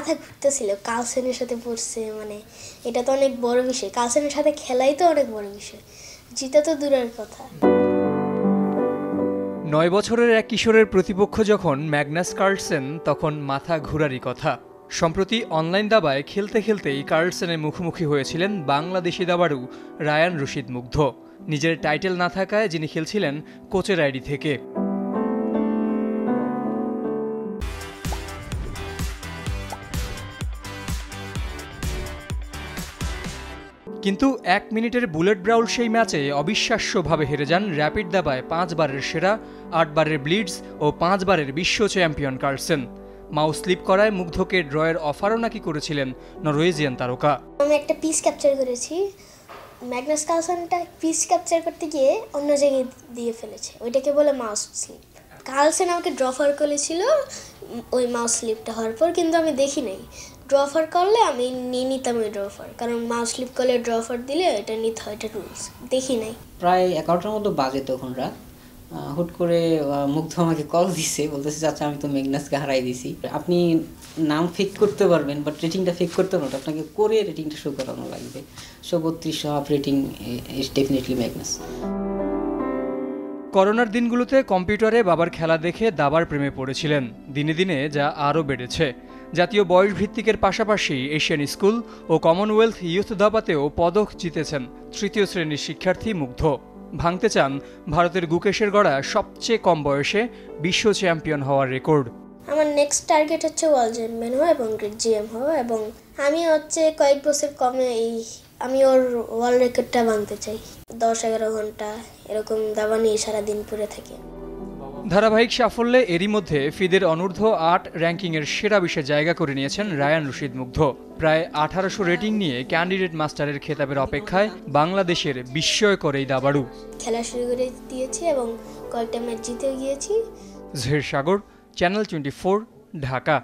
মাথা ঘুরতেছিল কালসেনের সাথে পড়ছে, মানে এটা তো অনেক বড় বিষয়, কালসেনের সাথে খেলাই তো অনেক বড় বিষয়, জিতা তো দূরের কথা। 9 বছরের এক কিশোরের প্রতিপক্ষ যখন ম্যাগনাস কার্লসেন, তখন মাথা ঘুরারই কথা। সম্প্রতি অনলাইন দাবায় খেলতে খেলতেই কার্লসেনের মুখোমুখি হয়েছিলেন বাংলাদেশি দাবাড়ু রায়ান রশিদ মুগ্ধ। নিজের টাইটেল না থাকায় যিনি খেলছিলেন কোচের আইডি থেকে। কিন্তু 1 মিনিটের বুলেট ব্রাউল সেই ম্যাচে অবিশ্বাস্যভাবে হেরে যান র্যাপিড দাবায় 5 বারের সেরা, 8 বারের ব্লিডস ও 5 বারের বিশ্ব চ্যাম্পিয়ন কার্লসেন। মাউস স্লিপ করায় মুগ্ধকে ড্রয়ের অফারও নাকি করেছিলেন নরওয়েজিয়ান তারকা। আমি একটা পিস ক্যাপচার করেছি, ম্যাগনাস কার্লসেনটা পিস ক্যাপচার করতে গিয়ে অন্য জায়গায় দিয়ে ফেলেছে, ওইটাকে বলে মাউস স্লিপ। কার্লসেন আমাকে ড্রফার করেছিল ওই মাউস স্লিপটা হওয়ার পর, কিন্তু আমি দেখি নাই। ড্রফার করলে আমি নিয়ে নিতাম ওই ড্রফার, কারণ মাউস স্লিপ করলে ড্রফার দিলে এটা নিতে হয়, এটা রুলস। দেখি নাই। প্রায় 11টার মতো বাজে তখন রাত। হুট করে মুগ্ধ আমাকে কল দিছে, বলতেছে চাচা আমি তো ম্যাগনাসকে হারাই দিছি, আপনি নাম ফেক করতে পারবেন বাট রেটিংটা ফেক করতে পারবেন, আপনাকে করে রেটিংটা শো করানো লাগবে। 32 half rating is definitely Magnus. করোনার দিনগুলোতে কম্পিউটারে বাবার খেলা দেখে দাবার প্রেমে পড়েছিলেন। দিনে দিনে যা আরও বেড়েছে। জাতীয় বয়স ভিত্তিকের পাশাপাশি এশিয়ান স্কুল ও কমনওয়েলথ ইয়ুথ দাবাতেও পদক জিতেছেন 3য় শ্রেণীর শিক্ষার্থী মুগ্ধ। ভাঙতে চান ভারতের গুকেশের গড়া সবচেয়ে কম বয়সে বিশ্ব চ্যাম্পিয়ন হওয়ার রেকর্ড। আমার নেক্সট টার্গেট হচ্ছে ওয়ার্ল্ড চ্যাম্পিয়ন হওয়া এবং গ্রেট জিএম হওয়া, এবং আমি কয়েক বছর কমে আমি ওর ওয়ার্ল্ড রেকর্ডটা ভাঙতে চাই। 10-11 ঘন্টা এরকম দাবা নিয়ে সারাদিন পড়ে থাকি। ধারাবাহিক সাফল্যে এরই মধ্যে ফিদের অনূর্ধ্ব 8 র্যাঙ্কিংয়ের সেরা 20-এ জায়গা করে নিয়েছেন রায়ান রশিদ মুগ্ধ। প্রায় 1800 রেটিং নিয়ে ক্যান্ডিডেট মাস্টারের খেতাবের অপেক্ষায় বাংলাদেশের বিস্ময়কর এই দাবাড়ু। খেলা শুরু করে দিয়েছি এবং কয়েকটা ম্যাচ জিতেও গিয়েছি। জহির সাগর, চ্যানেল 24, ঢাকা।